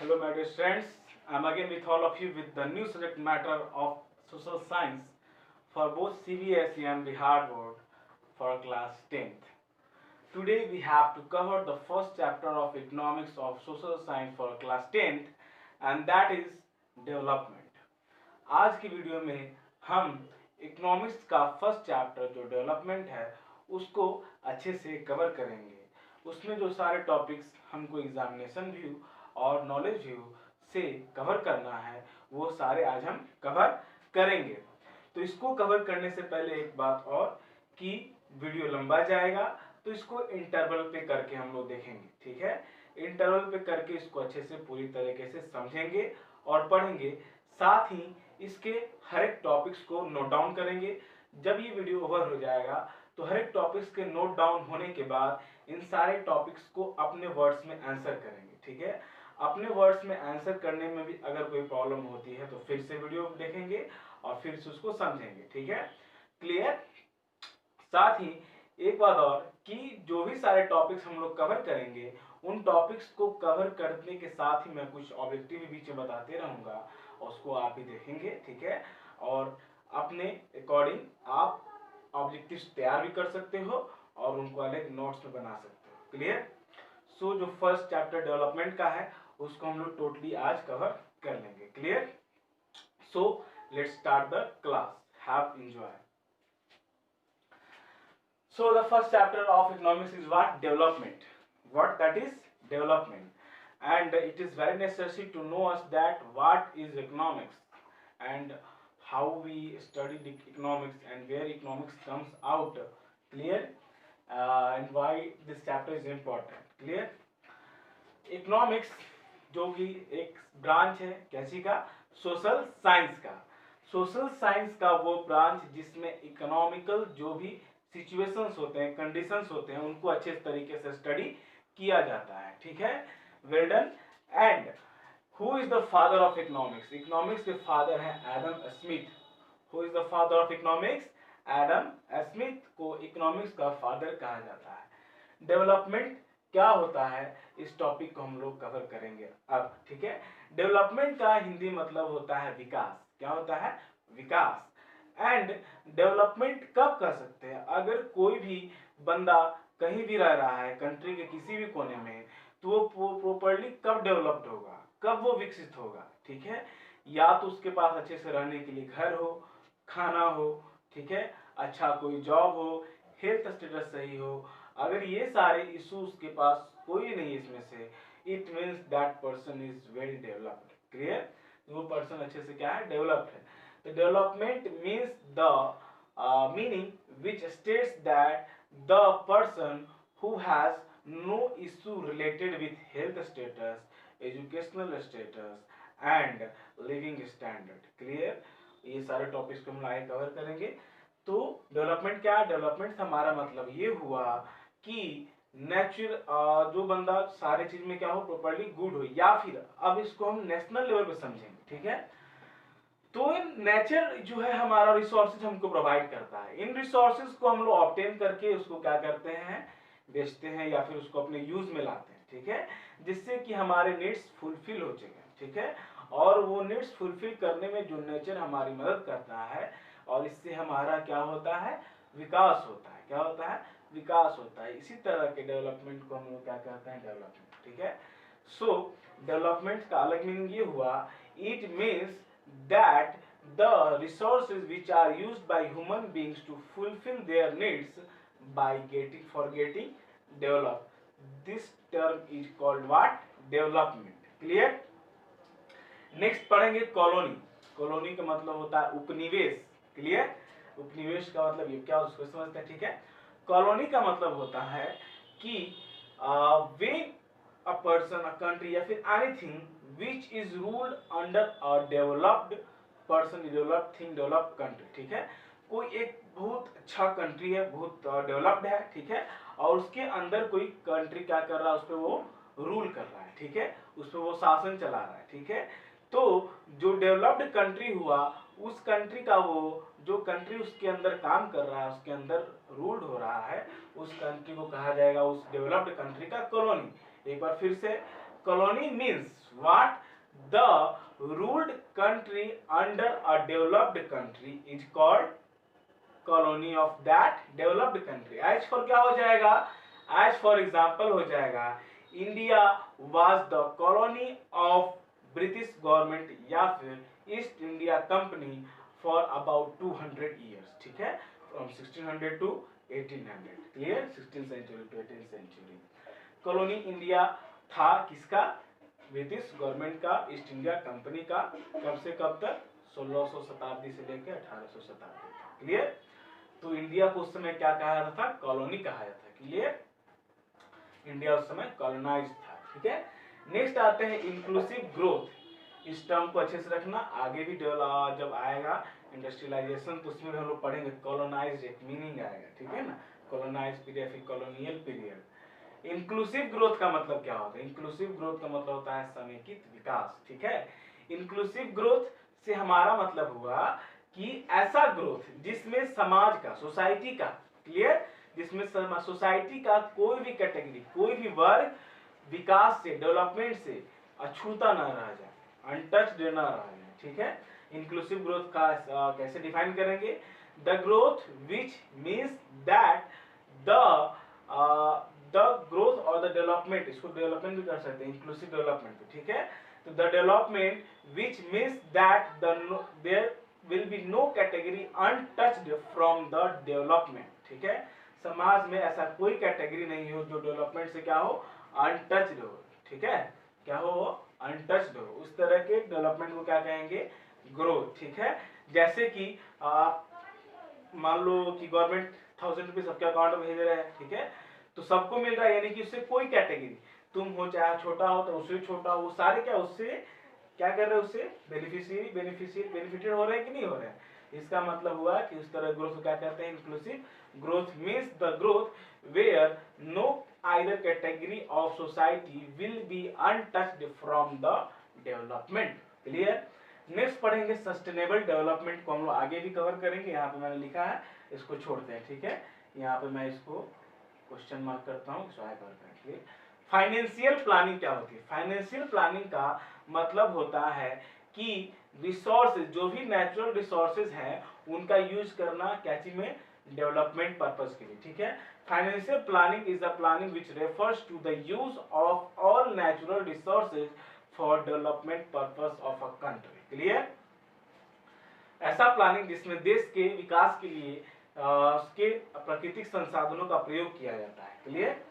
Hello, my dear friends. I'm again with all of you with the new subject matter of social science for both CBSE and the hard board for class 10th. Today we have to cover the first chapter of economics of social science for class 10th and that is development. आज की video में हम economics का first chapter जो development है उसको अच्छे से कवर करेंगे। उसमें जो सारे टॉपिक्स हमको एग्जामिनेशन व्यू और नॉलेज व्यू से कवर करना है वो सारे आज हम कवर करेंगे। तो इसको कवर करने से पहले एक बात और कि वीडियो लंबा जाएगा तो इसको इंटरवल पे करके हम लोग देखेंगे, ठीक है। इंटरवल पे करके इसको अच्छे से पूरी तरीके से समझेंगे और पढ़ेंगे, साथ ही इसके हर एक टॉपिक्स को नोट डाउन करेंगे। जब ये वीडियो ओवर हो जाएगा तो हर एक टॉपिक्स के नोट डाउन होने के बाद इन सारे टॉपिक्स को अपने वर्ड्स में आंसर करेंगे, ठीक है। अपने वर्ड्स में आंसर करने में भी अगर कोई प्रॉब्लम होती है तो फिर से वीडियो देखेंगे और फिर से उसको समझेंगे, ठीक है। क्लियर। साथ ही एक बात और कि जो भी सारे टॉपिक्स हम लोग कवर करेंगे उन टॉपिक्स को कवर करने के साथ ही मैं कुछ ऑब्जेक्टिव भी बीच में बताते रहूंगा और उसको आप भी देखेंगे, ठीक है। और अपने अकॉर्डिंग आप ऑब्जेक्टिव्स तैयार भी कर सकते हो और उनको अलग नोट्स में बना सकते हो। क्लियर। सो जो फर्स्ट चैप्टर डेवलपमेंट का है उसको हम लोग टोटली आज कवर कर लेंगे। Clear. So let's start the class. Have enjoy. So the first chapter of economics is what? Development. What that is? Development. And it is very necessary to know us that what is economics and how we study the economics and where economics comes out. Clear? And why this chapter is important. Clear? Economics जो कि एक branch है कैसी का? Social science का। Social science का वो branch जिसमें इकोनॉमिकल जो भी सिचुएशंस होते हैं, कंडीशंस होते हैं, उनको अच्छे तरीके से स्टडी किया जाता है, ठीक है। Well done. And who is the father of economics? Economics के फादर है Adam Smith. Who is the father of economics? Adam Smith को इकोनॉमिक्स का फादर कहा जाता है। डेवलपमेंट क्या होता है इस टॉपिक को हम लोग कवर करेंगे अब, ठीक है। डेवलपमेंट का हिंदी मतलब होता है विकास। क्या होता है? विकास। एंड डेवलपमेंट कब कर सकते हैं? अगर कोई भी बंदा कहीं भी रह रहा है कंट्री के किसी भी कोने में तो वो प्रॉपर्ली कब डेवलप्ड होगा, कब वो विकसित होगा, ठीक है। या तो उसके पास अच्छे से रहने के लिए घर हो, खाना हो, ठीक है, अच्छा कोई जॉब हो, हेल्थ स्टेटस सही हो। अगर ये सारे इशू उसके पास कोई नहीं इसमें से, it means that person is well developed. Clear. वो पर्सन अच्छे से क्या है? डेवलप्ड है। The development means the meaning which states that the person who has no issue related with health status, educational status and living standard. Clear? ये सारे topics को हम आगे कवर करेंगे। तो डेवलपमेंट क्या है? डेवलपमेंट हमारा मतलब ये हुआ कि नेचुरल जो बंदा सारे चीज में क्या हो, प्रॉपर्ली गुड हो, या फिर अब इसको हम नेशनल लेवल पे समझेंगे, ठीक है। तो नेचर जो है हमारा रिसोर्सेज हमको प्रोवाइड करता है। इन रिसोर्सेज को हम लोग ऑब्टेन करके उसको क्या करते हैं? बेचते हैं या फिर उसको अपने यूज में लाते हैं, ठीक है, जिससे कि हमारे नीड्स फुलफिल हो सके, ठीक है। और वो नीड्स फुलफिल करने में जो नेचर हमारी मदद करता है और इससे हमारा क्या होता है? विकास होता है। क्या होता है? विकास होता है। इसी तरह के डेवलपमेंट को हम लोग क्या कहते हैं? डेवलपमेंट, ठीक है। सो डेवलपमेंट का अलग मीनिंग ये हुआ, it means that the resources which are used by human beings to fulfill their needs by getting developed. This term is called what? Development. Clear? Next पढ़ेंगे कॉलोनी। कॉलोनी का मतलब होता है उपनिवेश। क्लियर। उपनिवेश का मतलब ये क्या, उसको समझते हैं, ठीक है। कॉलोनी का मतलब होता है कि when a person, a country या फिर anything which is ruled under a developed person, developed thing, developed country, ठीक है। कोई एक बहुत अच्छा कंट्री है, बहुत डेवलप्ड है, ठीक है, और उसके अंदर कोई कंट्री क्या कर रहा है? उस पर वो रूल कर रहा है, ठीक है, उस पर वो शासन चला रहा है, ठीक है। तो जो डेवलप्ड कंट्री हुआ उस कंट्री का वो जो कंट्री उसके अंदर काम कर रहा है, उसके अंदर रूल्ड हो रहा है, उस कंट्री को कहा जाएगा, उस डेवलप्ड कंट्री का कॉलोनी। एक बार फिर से colony means what? The ruled country under a developed country is called colony of that developed country. As for क्या हो जाएगा? As for example हो जाएगा India was the colony of British government या फिर East India Company for about 200 years. ठीक है, from 1600 to 1800. Clear? 16th century to 18th century. Colony India था किसका? ब्रिटिश गवर्नमेंट का, ईस्ट इंडिया कंपनी का। कब से कब तक? 1600 शताब्दी से लेकर 1800 शताब्दी तक। क्लियर? तो इंडिया को उस समय क्या कहा जाता था? कॉलोनी कहा जाता था। क्लियर? इंडिया उस समय कॉलोनाइज्ड था। ठीक है, नेक्स्ट आते हैं इंक्लूसिव ग्रोथ। इस टर्म को अच्छे से रखना, आगे भी जब आएगा इंडस्ट्रियलाइजेशन तो उसमें हम लोग पढ़ेंगे कॉलोनाइज्ड, एक मीनिंग आएगा। ठीक है ना, कॉलोनाइज्ड पीरियड फिर कॉलोनियल पीरियड। इंक्लूसिव ग्रोथ का मतलब क्या होता है? इंक्लूसिव ग्रोथ का मतलब होता है समेकित विकास। ठीक है, इंक्लूसिव ग्रोथ से हमारा मतलब हुआ कि ऐसा ग्रोथ जिसमें समाज का, सोसाइटी का, क्लियर, जिसमें सोसाइटी का कोई भी कैटेगरी, कोई भी वर्ग विकास से, डेवलपमेंट से अछूता न रह जाए, अनटच्ड न रह जाए। ठीक है, इंक्लूसिव ग्रोथ का कैसे डिफाइन करेंगे? The growth which means that the growth और द डेवलपमेंट, इसको डेवलपमेंट भी कर सकते हैं, इंक्लूसिव डेवलपमेंट। ठीक है, तो the development which means that there will be no category untouched from the development. ठीक है, समाज में ऐसा कोई कैटेगरी नहीं हो जो डेवलपमेंट से क्या हो? अनटच्ड हो। ठीक है, क्या हो? अनटच्ड हो। उस तरह के डेवलपमेंट को क्या कहेंगे? ग्रोथ। ठीक है, जैसे कि मान लो कि गवर्नमेंट 1000 रुपीज सबके अकाउंट में भेज रहा है। ठीक है, तो सबको मिल रहा है, यानी कि उससे कोई कैटेगरी, तुम हो चाहे छोटा हो तो उससे छोटा हो, वो सारे क्या उससे क्या कर रहे हैं? उससे बेनिफिटेड हो रहे हैं कि नहीं हो रहे हैं? इसका मतलब हुआ कि उस तरह ग्रोथ को क्या कहते हैं? Inclusive growth means the growth where no either category of society will be untouched from the development. Clear? Next पढ़ेंगे सस्टेनेबल डेवलपमेंट को, हम लोग आगे भी कवर करेंगे। यहाँ पे मैंने लिखा है, इसको छोड़ते हैं। ठीक है, यहाँ पे मैं इसको क्वेश्चन मार्क करता हूँ, सहायक करेंगे। फाइनेंशियल प्लानिंग क्या होती है? फाइनेंशियल प्लानिंग का मतलब होता है कि रिसोर्सेज, जो भी नेचुरल रिसोर्सेज हैं उनका यूज करना क्या चीज में? डेवलपमेंट पर्पस के लिए। ठीक है, financial planning is the planning which refers to the use of all natural resources for development purpose of a country. Clear? ऐसा प्लानिंग जिसमें देश के विकास के लिए उसके प्राकृतिक संसाधनों का प्रयोग किया जाता है। क्लियर?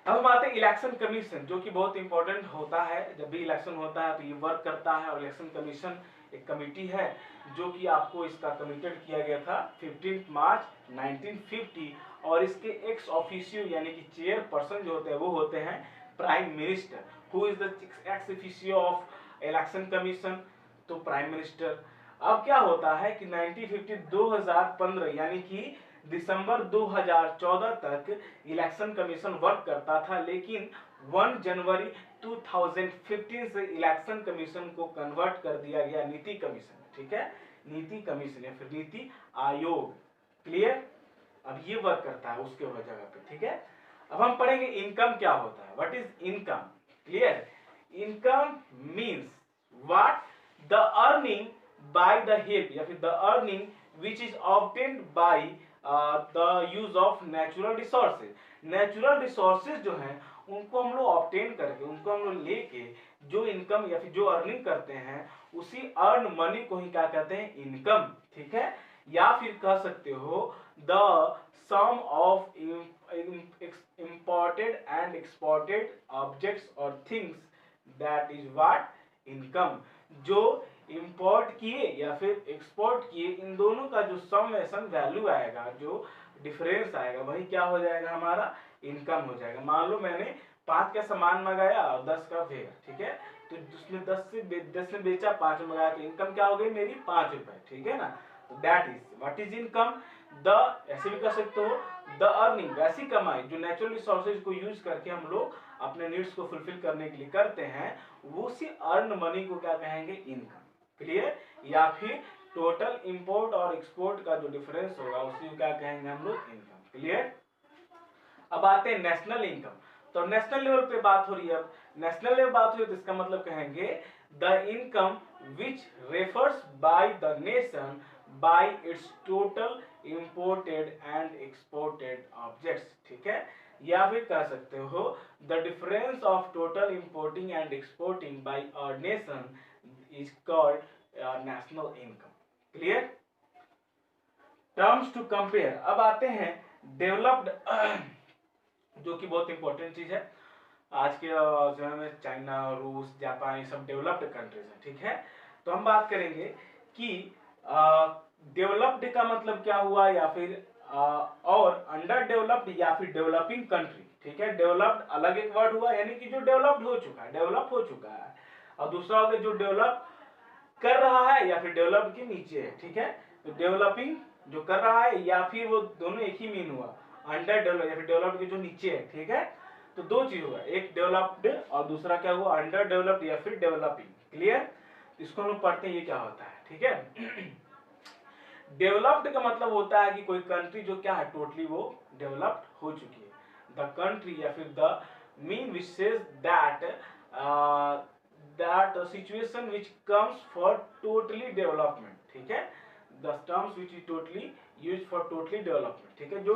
अब हम आते हैं इलेक्शन कमीशन, जो कि बहुत इंपॉर्टेंट होता है। जब भी इलेक्शन होता है तो ये वर्क करता है, और इलेक्शन कमीशन एक कमेटी है जो कि आपको इसका कमिटेड किया गया था 15 मार्च 1950, और इसके एक्स ऑफिशियो यानी कि चेयरपर्सन जो होते हैं वो होते हैं prime minister. Who is the ex officio of election commission? तो प्राइम मिनिस्टर। अब क्या होता है कि 1950 2015 यानी कि दिसंबर 2014 तक इलेक्शन कमीशन वर्क करता था, लेकिन 1 जनवरी 2015 से इलेक्शन कमीशन को कन्वर्ट कर दिया गया नीति कमीशन। ठीक है, नीति कमीशन या फिर नीति आयोग। क्लियर? अब ये वर्क करता है उसके जगह पे। ठीक है, अब हम पढ़ेंगे इनकम क्या होता है। What is income? Clear? Income means what? The earning by the help या फिर the earning which is obtained by the use of natural resources. Natural resources जो हैं उनको हम लोग ऑब्टेन करके, उनको हम लोग लेके जो इनकम या फिर जो अर्निंग करते हैं उसी अर्न मनी को ही क्या कहते हैं? इनकम। ठीक है, या फिर कह सकते हो the sum of imported and exported objects और things, that is what? Income. जो इंपोर्ट किए या फिर एक्सपोर्ट किए, इन दोनों का जो समेशन वैल्यू आएगा, जो डिफरेंस आएगा, वही क्या हो जाएगा? हमारा इनकम हो जाएगा। मान लो मैंने 5 का सामान मंगाया और 10 का भेजा। ठीक है, तो उसमें 10 में बेचा, 5 में मंगाया, तो इनकम क्या हो गई मेरी? 5 रुपए। ठीक है ना, तो that is what is income. The ऐसे भी कर सकते हो द अर्निंग, वैसी कमाई जो नेचुरल रिसोर्सेज को यूज करके हम लोग अपने नीड्स को फुलफिल करने के लिए करते हैं, उसी अर्न मनी को क्या कहेंगे? इनकम। क्लियर? या फिर टोटल इंपोर्ट और एक्सपोर्ट का जो डिफरेंस होगा उसी को क्या कहेंगे हम लोग? इनकम। क्लियर? अब आते हैं नेशनल इनकम। तो नेशनल लेवल पे बात हो रही है। अब नेशनल लेवल बात हो रही है तो इसका मतलब कहेंगे the income which refers by the nation by its total imported and exported objects, ठीक है। या फिर कह सकते हो the difference of total importing and exporting by a nation is called national income. Clear. Terms to compare. अब आते हैं डेवलप्ड जो कि बहुत इंपॉर्टेंट चीज है आज के समय में। चाइना, रूस, जापान, ये सब डेवलप्ड कंट्रीज हैं, ठीक है। तो हम बात करेंगे कि डेवलप्ड का मतलब क्या हुआ, या फिर और अंडर डेवलप्ड या फिर डेवलपिंग कंट्री, ठीक है। डेवलप्ड अलग एक वर्ड हुआ, यानी कि जो डेवलप्ड हो चुका है, डेवलप हो चुका है, और दूसरा हो गया जो डेवलप कर रहा है या फिर डेवलप के नीचे है, ठीक है। तो डेवलपिंग जो कर रहा है या फिर वो दोनों एक ही मीन हुआ, अंडर डेवलप या फिर डेवलप्ड के जो नीचे है, ठीक है। तो दो चीज हुआ, एक डेवलप्ड और दूसरा क्या हुआ, अंडर डेवलप्ड या फिर डेवलपिंग। क्लियर। इसको हम लोग पढ़ते हैं ये क्या होता है, ठीक है। डेवलप्ड का मतलब होता है कि कोई कंट्री जो क्या है, टोटली वो डेवलप्ड हो चुकी है। द कंट्री या फिर the mean which says that that situation which comes for totally development, ठीक है। the terms which is totally used for totally development, ठीक है। जो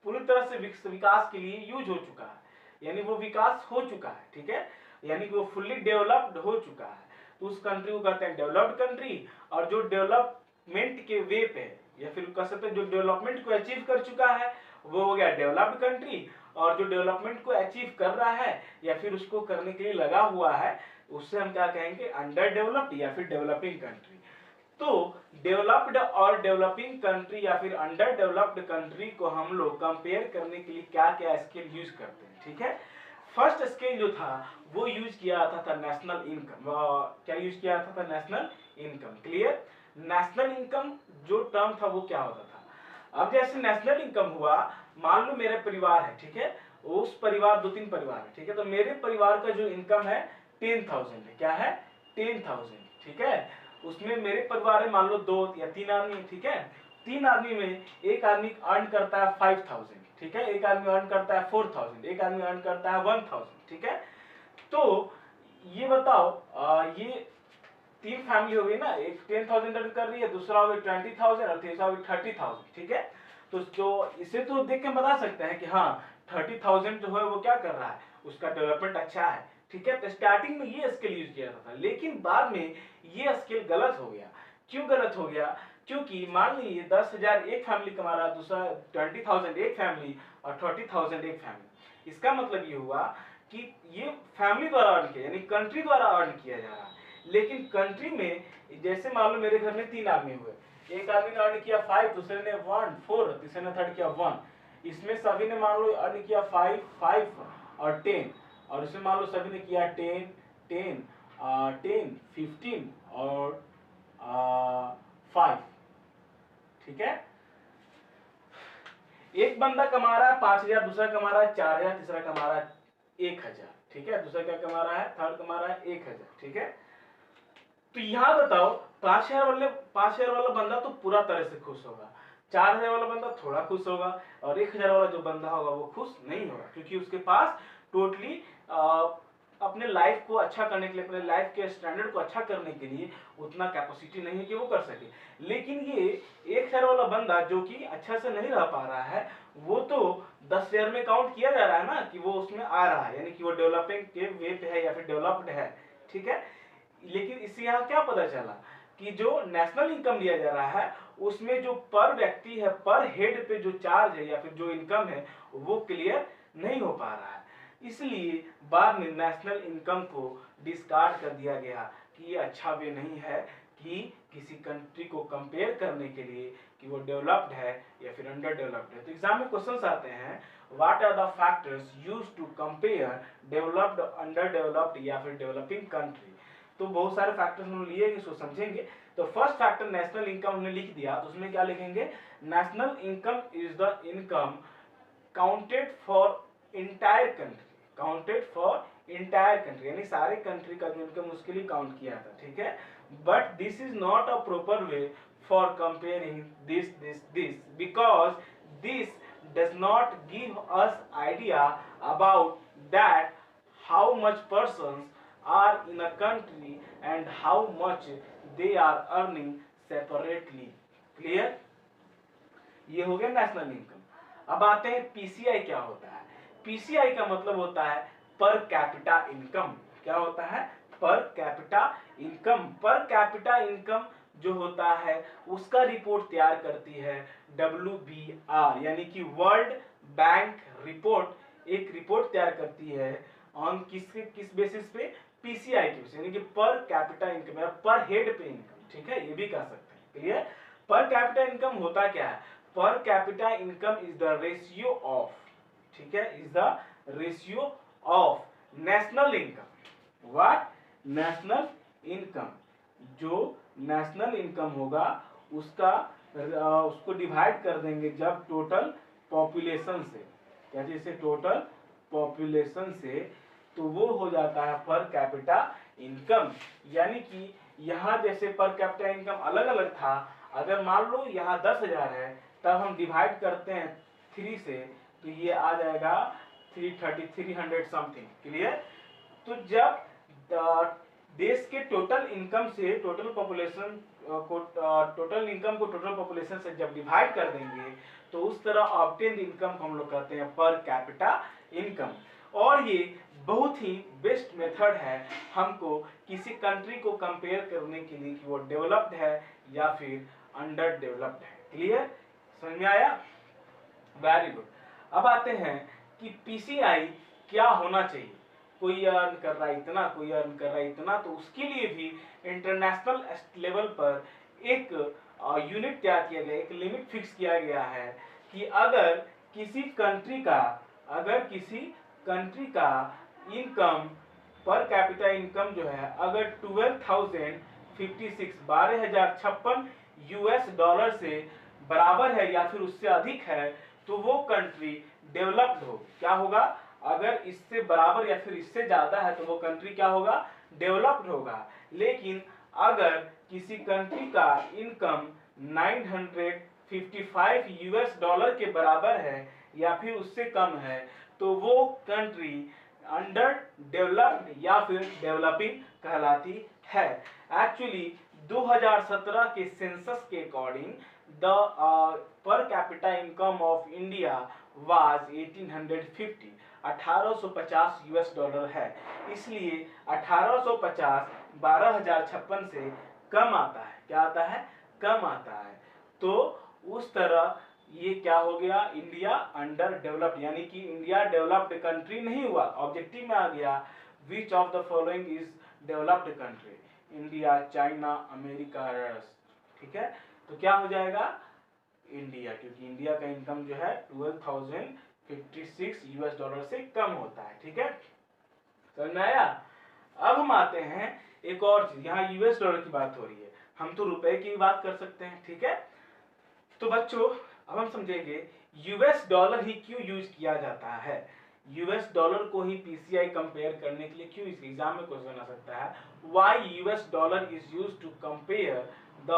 पूरी तरह से विकास के लिए यूज हो चुका है, यानी वो विकास हो चुका है, ठीक है। यानी कि वो फुल्ली डेवलप्ड हो चुका है, तो उस कंट्री को कहते हैं डेवलप्ड कंट्री। और जो डेवलपमेंट के वे पे या फिर कह सकते हैं जो डेवलपमेंट को अचीव कर चुका है वो हो गया डेवलप्ड कंट्री। और जो डेवलपमेंट को अचीव कर रहा है या फिर उसको करने के लिए लगा हुआ है उससे हम क्या कहेंगे, अंडर डेवलप्ड या फिर डेवलपिंग कंट्री। तो डेवलप्ड और डेवलपिंग कंट्री या फिर अंडर डेवलप्ड कंट्री को हम लोग कंपेयर करने के लिए क्या क्या स्केल यूज करते हैं, ठीक है। फर्स्ट स्केल जो था वो यूज किया जाता था नेशनल इनकम। क्या यूज किया जाता था, national income. Clear. National income जो टर्म था वो क्या होता था, अब जैसे नेशनल इनकम हुआ, मान लो मेरा परिवार है, ठीक है। उस परिवार, दो तीन परिवार है, ठीक है। तो मेरे परिवार का जो इनकम है 10,000 है, क्या है 10,000, ठीक है। उसमें मेरे परिवार में मान लो 2 या 3 आदमी, ठीक है। 3 आदमी में एक आदमी अर्न करता है 5,000, ठीक है। एक आदमी अर्न करता है 4,000, एक आदमी अर्न करता है 1,000, ठीक है। तो ये बताओ ये 3 फैमिली हो गई ना, एक 10,000 अर्न कर रही है, दूसरा हो गया 20,000 और तीसरा हो गया 30,000, ठीक है। तो जो इसे तो देख के बता सकते हैं कि हाँ 30,000 जो है वो क्या कर रहा है, उसका डेवलपमेंट अच्छा है, ठीक है। तो स्टार्टिंग में ये स्केल यूज किया जाता था, लेकिन बाद में ये स्केल गलत हो गया। क्यों गलत हो गया, क्योंकि मान लीजिए 10,000 एक फैमिली कमा रहा है, दूसरा 20,000 एक फैमिली और 30,000 एक फैमिली। इसका मतलब ये हुआ कि ये फैमिली द्वारा अर्न किया, यानी कंट्री द्वारा अर्न किया जा रहा है। लेकिन कंट्री में जैसे मान लो मेरे घर में 3 आदमी हुए, एक आदमी ने अर्न किया 5, दूसरे ने 1 4, तीसरे ने थर्ड किया 1। इसमें सभी ने मान लो अर्न किया 5 5 और 10, और इसमें मान लो सभी ने किया 10 10 10 15 और 5, ठीक है। एक बंदा कमा रहा है 5,000, दूसरा कमा रहा है 4,000, तीसरा कमा रहा है 1,000, ठीक है। दूसरा क्या कमा रहा है, थर्ड कमा रहा है 1,000, ठीक है। तो यहां बताओ 5,000 वाला बंदा तो पूरा तरह से खुश होगा, 4,000 वाला बंदा थोड़ा खुश होगा, और 1,000 वाला जो बंदा होगा वो खुश नहीं होगा, क्योंकि उसके पास टोटली अपने लाइफ को अच्छा करने के लिए, अपने लाइफ के स्टैंडर्ड को अच्छा करने के लिए उतना कैपेसिटी नहीं है कि वो कर सके। लेकिन ये 1,000 वाला बंदा जो कि अच्छा से नहीं रह पा रहा है, वो तो 10,000 में काउंट किया जा रहा है ना, कि वो उसमें आ रहा है, यानी कि वो डेवलपिंग के वे पे है या फिर डेवलप्ड है, ठीक है। लेकिन इससे यहाँ क्या पता चला कि जो नेशनल इनकम लिया जा रहा है उसमें जो पर व्यक्ति है, पर हेड पे जो चार्ज है या फिर जो इनकम है वो क्लियर नहीं हो पा रहा है। इसलिए बाद में नेशनल इनकम को डिस्कार्ड कर दिया गया कि ये अच्छा वे नहीं है कि किसी कंट्री को कंपेयर करने के लिए कि वो डेवलप्ड है या फिर अंडर डेवलप्ड है। तो एग्जाम में क्वेश्चंस आते हैं, what are the factors used to compare developed, under developed या फिर डेवलपिंग कंट्री। तो बहुत सारे फैक्टर्स हम लिए, इसको समझेंगे। तो फर्स्ट फैक्टर नेशनल इनकम हमने लिख दिया, तो उसमें क्या लिखेंगे, national income is the income counted for entire country, counted for entire country, यानी सारे कंट्री का जो इनकम उसके लिए काउंट किया था, ठीक है। But this is not a proper way for comparing this because this does not give us idea about that how much persons are in a country and how much they are earning separately. Clear? ये हो गया national income. अब आते हैं PCI क्या होता है। PCI का मतलब होता है पर कैपिटा इनकम। क्या होता है? Per capita income. Per capita income जो होता है उसका रिपोर्ट तैयार करती है WBR यानी कि वर्ल्ड बैंक रिपोर्ट। एक रिपोर्ट तैयार करती है ऑन किस बेसिस पे? पीसीआई के बेसिस, यानी कि पर कैपिटा इनकम या पर हेड पे इनकम। ठीक है, ये भी कह सकते हैं। क्लियर? पर कैपिटा इनकम होता क्या है? Per capita income is the ratio of, ठीक है, is the ratio of national income. What? National income. जो नेशनल इनकम होगा उसको डिवाइड कर देंगे जब टोटल पॉपुलेशन से, क्या जैसे टोटल पॉपुलेशन से, तो वो हो जाता है पर कैपिटा इनकम। यानी कि यहाँ जैसे पर कैपिटा इनकम अलग अलग था, अगर मान लो यहाँ 10,000 है तब हम डिवाइड करते हैं 3 से, तो ये आ जाएगा 300 समथिंग। क्लियर? तो जब देश के टोटल इनकम से टोटल पॉपुलेशन को टोटल इनकम को टोटल पॉपुलेशन से जब डिवाइड कर देंगे तो उस तरह ऑब्टेन्ड इनकम को हम लोग कहते हैं पर कैपिटा इनकम। और ये बहुत ही बेस्ट मेथड है हमको किसी कंट्री को कंपेयर करने के लिए कि वो डेवलप्ड है या फिर अंडर डेवलप्ड है। क्लियर? समझ में आया? Very good. अब आते हैं कि पीसीआई क्या होना चाहिए। कोई अर्न कर रहा है इतना, कोई अर्न कर रहा है इतना, तो उसके लिए भी इंटरनेशनल लेवल पर एक यूनिट तैयार किया गया, एक लिमिट फिक्स किया गया है कि अगर किसी कंट्री का इनकम पर कैपिटा इनकम जो है अगर 12,056 यूएस डॉलर से बराबर है या फिर उससे अधिक है तो वो कंट्री डेवलप्ड हो। क्या होगा? अगर इससे बराबर या फिर इससे ज्यादा है तो वो कंट्री क्या होगा? डेवलप्ड होगा। लेकिन अगर किसी कंट्री का इनकम 955 यूएस डॉलर के बराबर है या फिर उससे कम है तो वो कंट्री अंडर डेवलप्ड या फिर डेवलपिंग कहलाती है। एक्चुअली 2017 के सेंसस के according the per capita income of India was 1850 US dollar है। इसलिए 1850 12,056 से कम आता है। क्या आता है? कम आता है। तो उस तरह ये क्या हो गया? इंडिया अंडर डेवलप्ड, यानी कि इंडिया डेवलप्ड कंट्री नहीं हुआ। ऑब्जेक्टिव में आ गया which of the following is developed country? India, China, America, Russia. ठीक है, तो क्या हो जाएगा? इंडिया, क्योंकि इंडिया का इनकम जो है 12,056 यूएस डॉलर से कम होता है। ठीक है, समझ में आया? अब हम आते हैं एक और चीज, यहाँ यूएस डॉलर की बात हो रही है, हम तो रुपए की बात कर सकते हैं। ठीक है, तो बच्चों अब हम समझेंगे यूएस डॉलर ही क्यों यूज किया जाता है। यूएस डॉलर को ही पीसीआई कंपेयर करने के लिए क्यों, इस एग्जाम में क्वेश्चन आ सकता है, why US dollar is used to compare the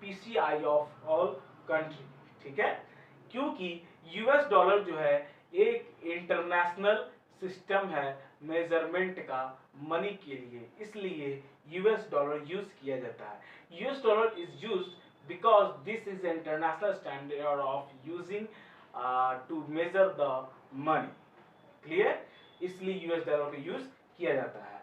PCI of all country. ठीक है, क्योंकि यूएस डॉलर जो है एक इंटरनेशनल सिस्टम है मेजरमेंट का मनी के लिए, इसलिए यूएस डॉलर यूज किया जाता है। US dollar is used because this is the international standard of using to measure the money. Clear? इसलिए यूएस डॉलर का यूज किया जाता है।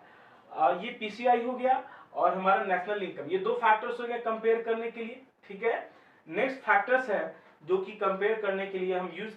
ये पीसीआई हो गया और हमारा नेशनल इनकम, ये दो फैक्टर्स हो गए कंपेयर करने के लिए। ठीक है, नेक्स्ट फैक्टर्स है जो कि कंपेयर करने के लिए हम यूज